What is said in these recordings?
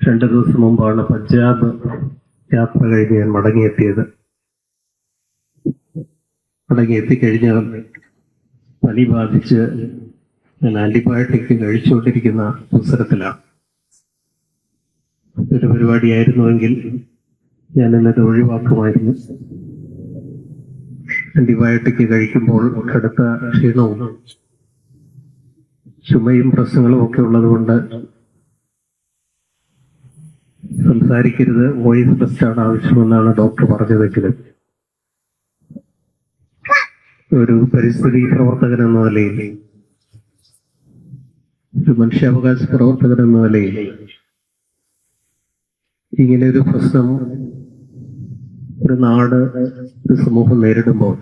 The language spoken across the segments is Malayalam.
2 ദിവസം മുമ്പാണ് പഞ്ചാബ് യാത്ര കഴിഞ്ഞ് ഞാൻ മടങ്ങിയെത്തിയത്. മടങ്ങിയെത്തിക്കഴിഞ്ഞാൽ പനി ബാധിച്ച് ഞാൻ ആന്റിബയോട്ടിക് കഴിച്ചുകൊണ്ടിരിക്കുന്ന അവസരത്തിലാണ്. ഒരു പരിപാടിയായിരുന്നുവെങ്കിൽ ഞാൻ ഇന്നത് ഒഴിവാക്കുമായിരുന്നു. ആന്റിബയോട്ടിക് കഴിക്കുമ്പോൾ കടുത്ത ക്ഷീണവും ചുമയും പ്രശ്നങ്ങളും ഒക്കെ ഉള്ളതുകൊണ്ട് സംസാരിക്കരുത്, വോയിസ് ടെസ്റ്റാണ് ആവശ്യമെന്നാണ് ഡോക്ടർ പറഞ്ഞതെങ്കിലും ഒരു പരിസ്ഥിതി പ്രവർത്തകൻ എന്ന നിലയിൽ, ഒരു മനുഷ്യാവകാശ പ്രവർത്തകൻ എന്ന നിലയിൽ ഇങ്ങനെ ഒരു പ്രശ്നം ഒരു നാട്, ഒരു സമൂഹം നേരിടുമ്പോൾ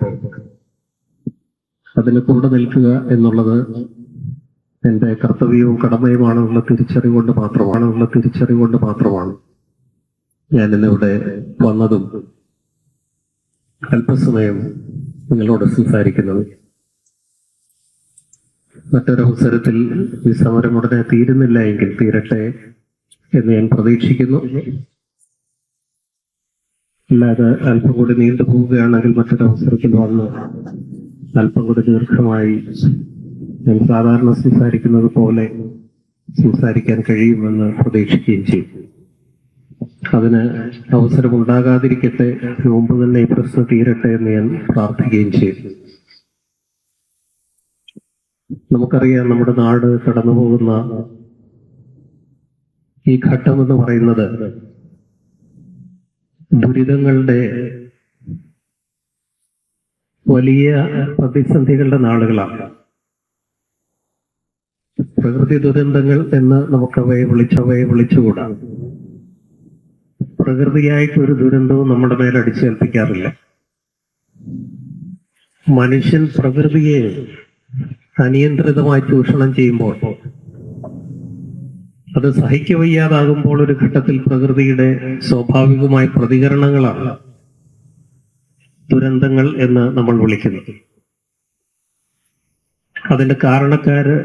അതിന് കൂടെ നിൽക്കുക എന്നുള്ളത് എൻ്റെ കർത്തവ്യവും കടമയുമാണെന്നുള്ള തിരിച്ചറിവുകൊണ്ട് മാത്രമാണ് ഞാൻ ഇന്നിവിടെ വന്നതും അല്പസമയം നിങ്ങളോട് സംസാരിക്കുന്നത്. മറ്റൊരവസരത്തിൽ ഈ സമരം ഉടനെ തീരുന്നില്ല എങ്കിൽ തീരട്ടെ എന്ന് ഞാൻ പ്രതീക്ഷിക്കുന്നു. അല്ലാതെ അല്പം കൂടി നീണ്ടുപോവുകയാണെങ്കിൽ മറ്റൊരവസരത്തിൽ വന്ന് അല്പം കൂടി ദീർഘമായി ഞാൻ സാധാരണ സംസാരിക്കുന്നത് പോലെ സംസാരിക്കാൻ കഴിയുമെന്ന് പ്രതീക്ഷിക്കുകയും ചെയ്യും. അതിന് അവസരമുണ്ടാകാതിരിക്കട്ടെ, മുമ്പ് തന്നെ ഈ പ്രശ്നം തീരട്ടെ എന്ന് ഞാൻ പ്രാർത്ഥിക്കുകയും ചെയ്യും. നമുക്കറിയാം, നമ്മുടെ നാട് കടന്നുപോകുന്ന ഈ ഘട്ടം എന്ന് പറയുന്നത് ദുരിതങ്ങളുടെ, വലിയ പ്രതിസന്ധികളുടെ നാളുകളാണ്. പ്രകൃതി ദുരന്തങ്ങൾ എന്ന് നമുക്കവയെ വിളിച്ചുകൂടാ. പ്രകൃതിയായിട്ടൊരു ദുരന്തവും നമ്മുടെ മേൽ അടിച്ചേൽപ്പിക്കാറില്ല. മനുഷ്യൻ പ്രകൃതിയെ അനിയന്ത്രിതമായി ചൂഷണം ചെയ്യുമ്പോൾ, അത് സഹിക്കവയ്യാതാകുമ്പോൾ ഒരു ഘട്ടത്തിൽ പ്രകൃതിയുടെ സ്വാഭാവികമായ പ്രതികരണങ്ങളാണ് ദുരന്തങ്ങൾ എന്ന് നമ്മൾ വിളിക്കുന്നത്. അതിന്റെ കാരണക്കാര്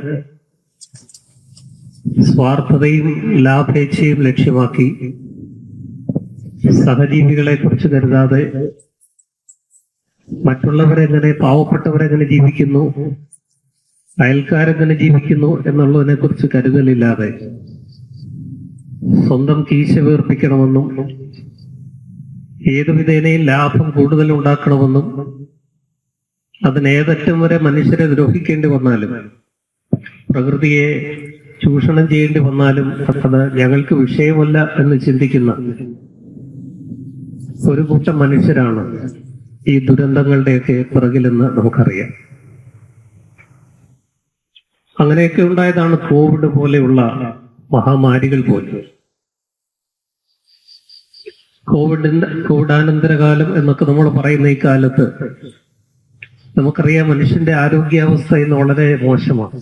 സ്വാർത്ഥതയും ലാഭേച്ഛയും ലക്ഷ്യമാക്കി സഹജീവികളെ കുറിച്ച് കരുതാതെ മറ്റുള്ളവരെങ്ങനെ, പാവപ്പെട്ടവരെങ്ങനെ ജീവിക്കുന്നു, അയൽക്കാരെങ്ങനെ ജീവിക്കുന്നു എന്നുള്ളതിനെ കുറിച്ച് കരുതലില്ലാതെ സ്വന്തം കീശ വീർപ്പിക്കണമെന്നും ഏതു വിധേനയും ലാഭം കൂടുതൽ ഉണ്ടാക്കണമെന്നും അതിനേതറ്റം വരെ മനുഷ്യരെ ദ്രോഹിക്കേണ്ടി വന്നാലും, പ്രകൃതിയെ ചൂഷണം ചെയ്യേണ്ടി വന്നാലും അത് ഞങ്ങൾക്ക് വിഷയമല്ല എന്ന് ചിന്തിക്കുന്ന ഒരു കൂട്ടം മനുഷ്യരാണ് ഈ ദുരന്തങ്ങളുടെയൊക്കെ പിറകിലെന്ന് നമുക്കറിയാം. അങ്ങനെയൊക്കെ ഉണ്ടായതാണ് കോവിഡ് പോലെയുള്ള മഹാമാരികൾ പോലും. കോവിഡാനന്തര കാലം എന്നൊക്കെ നമ്മൾ പറയുന്ന ഈ കാലത്ത് നമുക്കറിയാം, മനുഷ്യന്റെ ആരോഗ്യാവസ്ഥ ഇന്ന് വളരെ മോശമാണ്.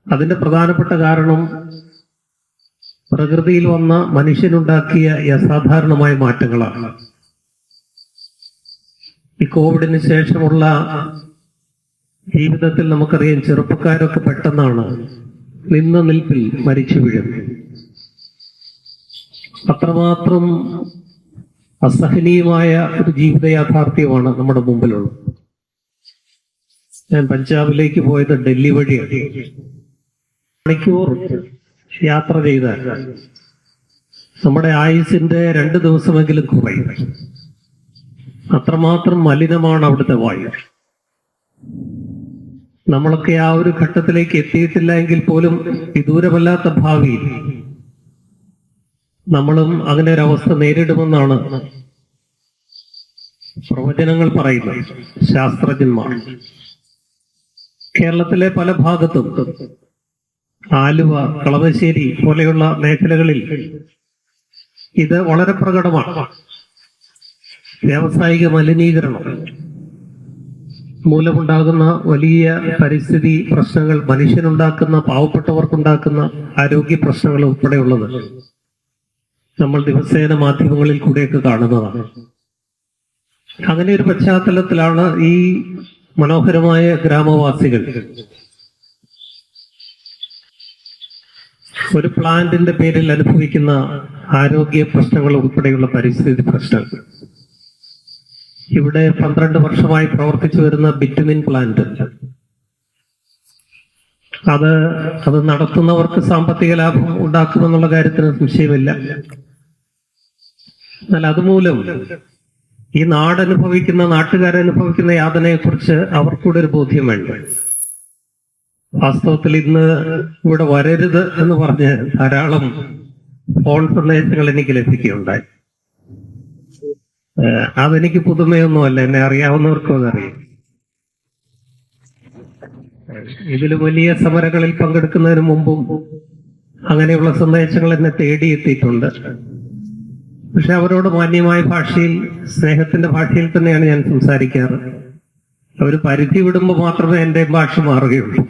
അതിന്റെ പ്രധാനപ്പെട്ട കാരണം പ്രകൃതിയിൽ വന്ന മനുഷ്യനുണ്ടാക്കിയ അസാധാരണമായ മാറ്റങ്ങളാണ്. ഈ കോവിഡിന് ശേഷമുള്ള ജീവിതത്തിൽ നമുക്കറിയാം, ചെറുപ്പക്കാരൊക്കെ പെട്ടെന്നാണ് നിന്ന നിൽപ്പിൽ മരിച്ചു വീഴുന്നത്. അത്രമാത്രം അസഹനീയമായ ഒരു ജീവിത യാഥാർത്ഥ്യമാണ് നമ്മുടെ മുമ്പിലുള്ളത്. ഞാൻ പഞ്ചാബിലേക്ക് പോയത് ഡൽഹി വഴിയാണ്. മണിക്കൂർ യാത്ര ചെയ്താൽ നമ്മുടെ ആയുസിന്റെ 2 ദിവസമെങ്കിലും കുറയും. അത്രമാത്രം മലിനമാണ് അവിടുത്തെ വായു. നമ്മളൊക്കെ ആ ഒരു ഘട്ടത്തിലേക്ക് എത്തിയിട്ടില്ല എങ്കിൽ പോലും വിദൂരമല്ലാത്ത ഭാവിയിൽ നമ്മളും അങ്ങനെ ഒരു അവസ്ഥ നേരിടുമെന്നാണ് പ്രവചനങ്ങൾ പറയുന്നത്, ശാസ്ത്രജ്ഞന്മാർ. കേരളത്തിലെ പല ഭാഗത്തും, ആലുവ, കളമശ്ശേരി പോലെയുള്ള മേഖലകളിൽ ഇത് വളരെ പ്രകടമാണ്. വ്യാവസായിക മലിനീകരണം മൂലമുണ്ടാകുന്ന വലിയ പരിസ്ഥിതി പ്രശ്നങ്ങൾ, മനുഷ്യനുണ്ടാക്കുന്ന, പാവപ്പെട്ടവർക്കുണ്ടാക്കുന്ന ആരോഗ്യ പ്രശ്നങ്ങൾ ഉൾപ്പെടെയുള്ളത് നമ്മൾ ദിവസേന മാധ്യമങ്ങളിൽ കൂടെയൊക്കെ കാണുന്നതാണ്. അങ്ങനെ ഒരു പശ്ചാത്തലത്തിലാണ് ഈ മനോഹരമായ ഗ്രാമവാസികൾ ഒരു പ്ലാന്റിന്റെ പേരിൽ അനുഭവിക്കുന്ന ആരോഗ്യ പ്രശ്നങ്ങൾ ഉൾപ്പെടെയുള്ള പരിസ്ഥിതി പ്രശ്നങ്ങൾ. ഇവിടെ 12 വർഷമായി പ്രവർത്തിച്ചു വരുന്ന ബിറ്റുമിൻ പ്ലാന്റ്, അത് നടത്തുന്നവർക്ക് സാമ്പത്തിക ലാഭം ഉണ്ടാക്കുമെന്നുള്ള കാര്യത്തിന് സംശയമില്ല. എന്നാൽ അതുമൂലം ഈ നാട്ടുകാരനുഭവിക്കുന്ന യാതനയെ കുറിച്ച് അവർക്കൂടെ ഒരു ബോധ്യം വേണ്ട. വാസ്തവത്തിൽ ഇന്ന് ഇവിടെ വരരുത് എന്ന് പറഞ്ഞ് ധാരാളം ഫോൺ സന്ദേശങ്ങൾ എനിക്ക് ലഭിക്കുകയുണ്ടായി. അതെനിക്ക് പുതുമയൊന്നുമല്ല, എന്നെ അറിയാവുന്നവർക്കും അതറിയാം. ഇതിൽ വലിയ സമരങ്ങളിൽ പങ്കെടുക്കുന്നതിന് മുമ്പും അങ്ങനെയുള്ള സന്ദേശങ്ങൾ എന്നെ തേടിയെത്തിയിട്ടുണ്ട്. പക്ഷെ അവരോട് മാന്യമായ ഭാഷയിൽ, സ്നേഹത്തിന്റെ ഭാഷയിൽ തന്നെയാണ് ഞാൻ സംസാരിക്കാറ്. അവർ പരിധി വിടുമ്പോൾ മാത്രമേ എന്റെ ഭാഷ മാറുകയുള്ളൂ.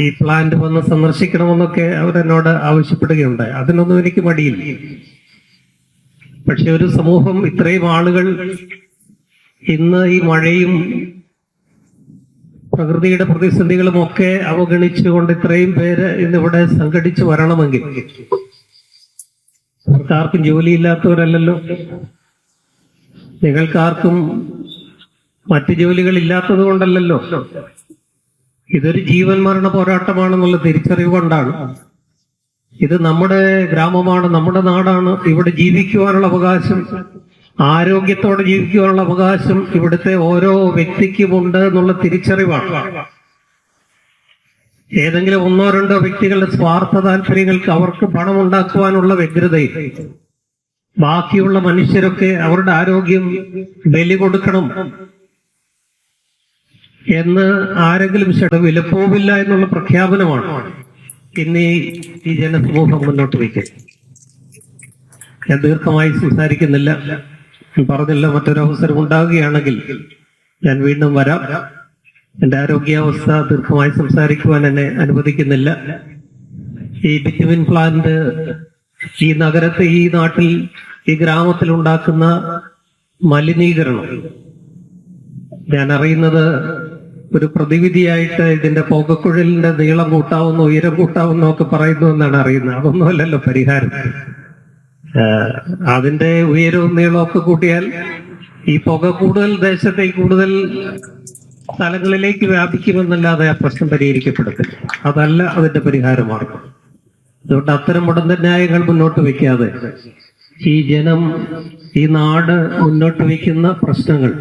ഈ പ്ലാന്റ് വന്ന് സന്ദർശിക്കണമെന്നൊക്കെ അവരെന്നോട് ആവശ്യപ്പെടുകയുണ്ടായി. അതിനൊന്നും എനിക്ക് മടിയില്ല. പക്ഷെ ഒരു സമൂഹം, ഇത്രയും ആളുകൾ ഇന്ന് ഈ മഴയും പ്രകൃതിയുടെ പ്രതിസന്ധികളും ഒക്കെ അവഗണിച്ചുകൊണ്ട് ഇത്രയും പേര് ഇന്നിവിടെ സംഘടിച്ചു വരണമെങ്കിൽ അവർക്കാർക്കും ജോലിയില്ലാത്തവരല്ലല്ലോ. നിങ്ങൾക്കാർക്കും മറ്റു ജോലികൾ ഇല്ലാത്തത് കൊണ്ടല്ലല്ലോ. ഇതൊരു ജീവൻ മരണ പോരാട്ടമാണെന്നുള്ള തിരിച്ചറിവ് കൊണ്ടാണ്. ഇത് നമ്മുടെ ഗ്രാമമാണ്, നമ്മുടെ നാടാണ്. ഇവിടെ ജീവിക്കുവാനുള്ള അവകാശം, ആരോഗ്യത്തോടെ ജീവിക്കുവാനുള്ള അവകാശം ഇവിടുത്തെ ഓരോ വ്യക്തിക്കുമുണ്ട് എന്നുള്ള തിരിച്ചറിവാണ്. ഏതെങ്കിലും 1-2 വ്യക്തികളുടെ സ്വാർത്ഥ താല്പര്യങ്ങൾക്ക് അവർക്ക് പണം ഉണ്ടാക്കുവാനുള്ള വ്യഗ്രതയിൽ ബാക്കിയുള്ള മനുഷ്യരൊക്കെ അവരുടെ ആരോഗ്യം ബലി കൊടുക്കണം എന്ന് ആരെങ്കിലും വിലപ്പോവില്ല എന്നുള്ള പ്രഖ്യാപനമാണ് ഇന്ന് ഈ ജനസമൂഹം മുന്നോട്ട് വയ്ക്കുന്നത്. ഞാൻ ദീർഘമായി സംസാരിക്കുന്നില്ല. പറഞ്ഞില്ല, മറ്റൊരവസരം ഉണ്ടാകുകയാണെങ്കിൽ ഞാൻ വീണ്ടും വരാം. എന്റെ ആരോഗ്യാവസ്ഥ ദീർഘമായി സംസാരിക്കുവാൻ എന്നെ അനുവദിക്കുന്നില്ല. ഈ ബിറ്റുമിൻ പ്ലാന്റ് ഈ നഗരത്തെ, ഈ നാട്ടിൽ, ഈ ഗ്രാമത്തിൽ ഉണ്ടാക്കുന്ന മലിനീകരണം ഞാൻ അറിയുന്നത് ഒരു പ്രതിവിധിയായിട്ട് ഇതിന്റെ പുകക്കുഴലിന്റെ നീളം കൂട്ടാവുന്നോ ഉയരം കൂട്ടാവുന്നോ ഒക്കെ പറയുന്നു എന്നാണ് അറിയുന്നത്. അതൊന്നുമല്ലല്ലോ പരിഹാരം. അതിന്റെ ഉയരവും നീളവും ഒക്കെ കൂട്ടിയാൽ ഈ പുക കൂടുതൽ ദേശത്തേക്ക്, കൂടുതൽ സ്ഥലങ്ങളിലേക്ക് വ്യാപിക്കുമെന്നല്ലാതെ ആ പ്രശ്നം പരിഹരിക്കപ്പെടത്തില്ല. അതല്ല അതിന്റെ പരിഹാരമാർഗം. അതുകൊണ്ട് അത്തരം മുടന്തന്യായങ്ങൾ മുന്നോട്ട് വെക്കാതെ ഈ ജനം, ഈ നാട് മുന്നോട്ട് വയ്ക്കുന്ന പ്രശ്നങ്ങൾ,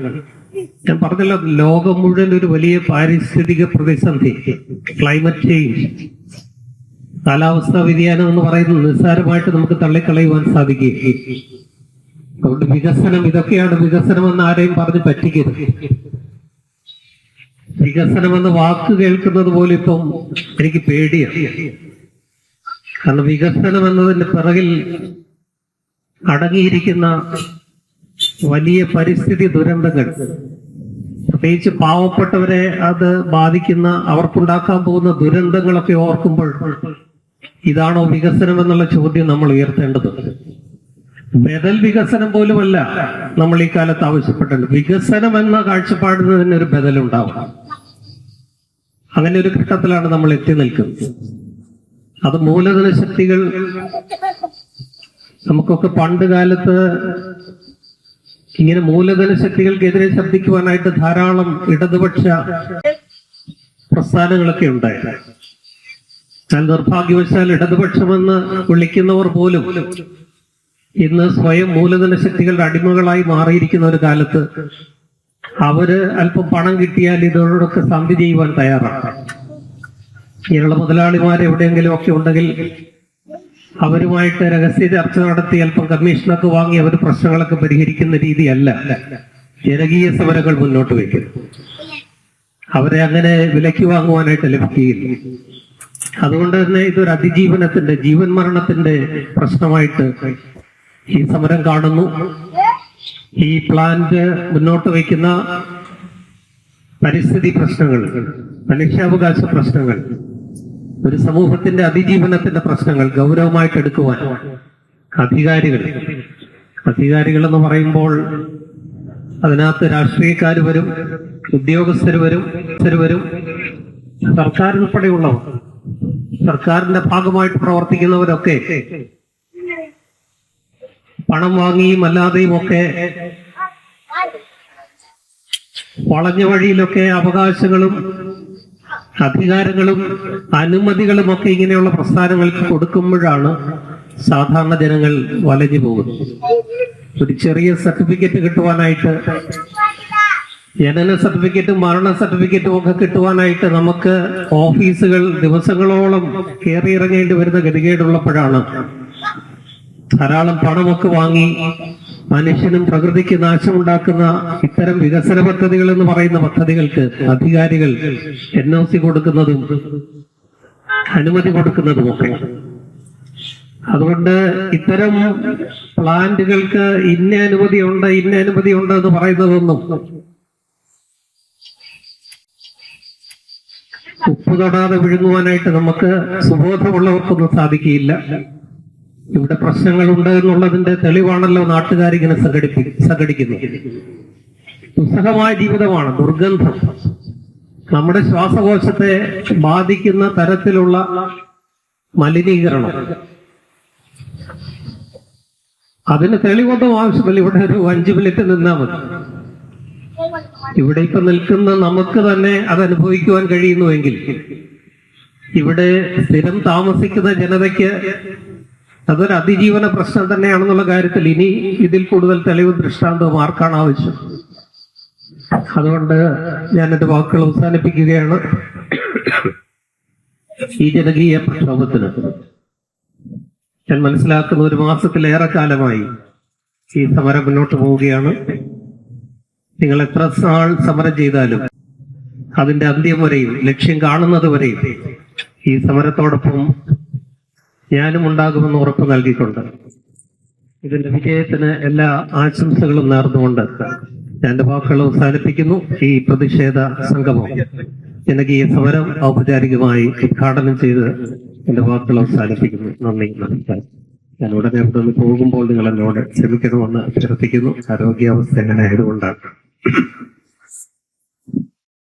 ഞാൻ പറഞ്ഞല്ലോ, ലോകം മുഴുവൻ ഒരു വലിയ പാരിസ്ഥിതിക പ്രതിസന്ധി, ക്ലൈമറ്റ് ചേഞ്ച്, കാലാവസ്ഥാ വ്യതിയാനം എന്ന് പറയുന്നത് നിസ്സാരമായിട്ട് നമുക്ക് തള്ളിക്കളയുവാൻ സാധിക്കുകയും. അതുകൊണ്ട് വികസനം, ഇതൊക്കെയാണ് വികസനം എന്ന് ആരെയും പറഞ്ഞ് പറ്റിക്കരുത്. വികസനം എന്ന വാക്ക് കേൾക്കുന്നത് പോലും ഇപ്പം എനിക്ക് പേടിയാണ്. കാരണം വികസനം എന്നതിന്റെ പിറകിൽ അടങ്ങിയിരിക്കുന്ന വലിയ പരിസ്ഥിതി ദുരന്തങ്ങൾ, പ്രത്യേകിച്ച് പാവപ്പെട്ടവരെ അത് ബാധിക്കുന്ന, അവർക്കുണ്ടാക്കാൻ പോകുന്ന ദുരന്തങ്ങളൊക്കെ ഓർക്കുമ്പോൾ ഇതാണോ വികസനം എന്നുള്ള ചോദ്യം നമ്മൾ ഉയർത്തേണ്ടത്. ബദൽ വികസനം പോലുമല്ല നമ്മൾ ഈ കാലത്ത് ആവശ്യപ്പെട്ടത്. വികസനം എന്ന കാഴ്ചപ്പാടിന് തന്നെ ഒരു ബദലുണ്ടാവും. അങ്ങനെ ഒരു ഘട്ടത്തിലാണ് നമ്മൾ എത്തി നിൽക്കുന്നത്. അത് മൂലധന ശക്തികൾ, നമുക്കൊക്കെ പണ്ട് കാലത്ത് ഇങ്ങനെ മൂലധന ശക്തികൾക്കെതിരെ ശബ്ദിക്കുവാനായിട്ട് ധാരാളം ഇടതുപക്ഷ പ്രസ്ഥാനങ്ങളൊക്കെ ഉണ്ടായിരുന്നു. എന്നാൽ നിർഭാഗ്യവശാൽ ഇടതുപക്ഷമെന്ന് വിളിക്കുന്നവർ പോലും ഇന്ന് സ്വയം മൂലധന ശക്തികളുടെ അടിമകളായി മാറിയിരിക്കുന്ന ഒരു കാലത്ത് അവര് അല്പം പണം കിട്ടിയാൽ ഇതോടൊക്കെ സന്ധി ചെയ്യുവാൻ തയ്യാറാണ്. ഇങ്ങനെയുള്ള മുതലാളിമാർ എവിടെയെങ്കിലും ഒക്കെ ഉണ്ടെങ്കിൽ അവരുമായിട്ട് രഹസ്യ ചർച്ച നടത്തി അല്പം കമ്മീഷനൊക്കെ വാങ്ങി അവർ പ്രശ്നങ്ങളൊക്കെ പരിഹരിക്കുന്ന രീതിയല്ല ജനകീയ സമരങ്ങൾ മുന്നോട്ട് വയ്ക്കുന്നത്. അവരെ അങ്ങനെ വിലയ്ക്ക് വാങ്ങുവാനായിട്ട് ലഭിക്കുകയില്ല. അതുകൊണ്ട് തന്നെ ഇതൊരു അതിജീവനത്തിന്റെ, ജീവൻ മരണത്തിന്റെ പ്രശ്നമായിട്ട് ഈ സമരം കാണുന്നു. ഈ പ്ലാന്റ് മുന്നോട്ട് വയ്ക്കുന്ന പരിസ്ഥിതി പ്രശ്നങ്ങൾ, മനുഷ്യാവകാശ പ്രശ്നങ്ങൾ, ഒരു സമൂഹത്തിന്റെ അതിജീവനത്തിന്റെ പ്രശ്നങ്ങൾ ഗൗരവമായിട്ട് എടുക്കുവാൻ അധികാരികൾ എന്ന് പറയുമ്പോൾ അതിനകത്ത് രാഷ്ട്രീയക്കാർ വരും, ഉദ്യോഗസ്ഥർ വരും, സർക്കാർ ഉൾപ്പെടെയുള്ളവർ. സർക്കാരിന്റെ ഭാഗമായിട്ട് പ്രവർത്തിക്കുന്നവരൊക്കെ പണം വാങ്ങിയും അല്ലാതെയും ഒക്കെ വളഞ്ഞ വഴിയിലൊക്കെ അവകാശങ്ങളും അധികാരങ്ങളും അനുമതികളും ഒക്കെ ഇങ്ങനെയുള്ള പ്രസ്ഥാനങ്ങൾക്ക് കൊടുക്കുമ്പോഴാണ് സാധാരണ ജനങ്ങൾ വലഞ്ഞു പോകുന്നത്. ഒരു ചെറിയ സർട്ടിഫിക്കറ്റ് കിട്ടുവാനായിട്ട്, ജനന സർട്ടിഫിക്കറ്റും മരണ സർട്ടിഫിക്കറ്റും ഒക്കെ കിട്ടുവാനായിട്ട് നമുക്ക് ഓഫീസുകൾ ദിവസങ്ങളോളം കയറിയിറങ്ങേണ്ടി വരുന്ന ഗതികേടുള്ളപ്പോഴാണ് ധാരാളം പണമൊക്കെ വാങ്ങി മനുഷ്യനും പ്രകൃതിക്ക് നാശമുണ്ടാക്കുന്ന ഇത്തരം വികസന പദ്ധതികൾ എന്ന് പറയുന്ന പദ്ധതികൾക്ക് അധികാരികൾ NOC കൊടുക്കുന്നതും അനുമതി കൊടുക്കുന്നതുമൊക്കെ. അതുകൊണ്ട് ഇത്തരം പ്ലാന്റുകൾക്ക് ഇന്ന അനുമതിയുണ്ട് എന്ന് പറയുന്നതൊന്നും ഉപ്പ് തൊടാതെ വിഴുങ്ങുവാനായിട്ട് നമുക്ക് സുബോധമുള്ളവർക്കൊന്നും സാധിക്കുകയില്ല. ഇവിടെ പ്രശ്നങ്ങളുണ്ട് എന്നുള്ളതിന്റെ തെളിവാണല്ലോ നാട്ടുകാരിങ്ങനെ സംഘടിക്കുന്നത്. ദുസ്സഹമായ ജീവിതമാണ്, ദുർഗന്ധം, നമ്മുടെ ശ്വാസകോശത്തെ ബാധിക്കുന്ന തരത്തിലുള്ള മലിനീകരണം. അതിന് തെളിവൊന്നും ആവശ്യമില്ല. ഇവിടെ ഒരു 5 മിനിറ്റ് നിന്നാൽ മതി. ഇവിടെ ഇപ്പൊ നിൽക്കുന്ന നമുക്ക് തന്നെ അത് അനുഭവിക്കുവാൻ കഴിയുന്നുവെങ്കിൽ ഇവിടെ സ്ഥിരം താമസിക്കുന്ന ജനതയ്ക്ക് അതൊരു അതിജീവന പ്രശ്നം തന്നെയാണെന്നുള്ള കാര്യത്തിൽ ഇനി ഇതിൽ കൂടുതൽ തെളിവും ദൃഷ്ടാന്തവും ആർക്കാണ് ആവശ്യം? അതുകൊണ്ട് ഞാൻ എന്റെ വാക്കുകൾ അവസാനിപ്പിക്കുകയാണ്. ഈ ജനകീയ പ്രക്ഷോഭത്തിന് ഞാൻ മനസ്സിലാക്കുന്ന 1 മാസത്തിലേറെ കാലമായി ഈ സമരം മുന്നോട്ട് പോവുകയാണ്. നിങ്ങൾ എത്ര നാൾ സമരം ചെയ്താലും അതിന്റെ അന്ത്യം വരെയും ലക്ഷ്യം കാണുന്നത് വരെയും ഈ സമരത്തോടൊപ്പം ഞാനും ഉണ്ടാകുമെന്ന് ഉറപ്പ് നൽകിക്കൊണ്ട് ഇതിന്റെ വിജയത്തിന് എല്ലാ ആശംസകളും നേർന്നുകൊണ്ട് ഞാൻ എന്റെ വാക്കുകൾ അവസാനിപ്പിക്കുന്നു. ഈ പ്രതിഷേധ സംഗമം, ജനകീയ സമരം ഔപചാരികമായി ഉദ്ഘാടനം ചെയ്ത് എന്റെ വാക്കുകൾ അവസാനിപ്പിക്കുന്നു. നന്ദി, നമസ്കാരം. ഞാൻ ഉടനെ ഇവിടെ നിന്ന് പോകുമ്പോൾ നിങ്ങൾ എന്നോട് ക്ഷമിക്കണമെന്ന് അഭ്യർത്ഥിക്കുന്നു. ആരോഗ്യാവസ്ഥ എങ്ങനെ ആയതുകൊണ്ടാണ്.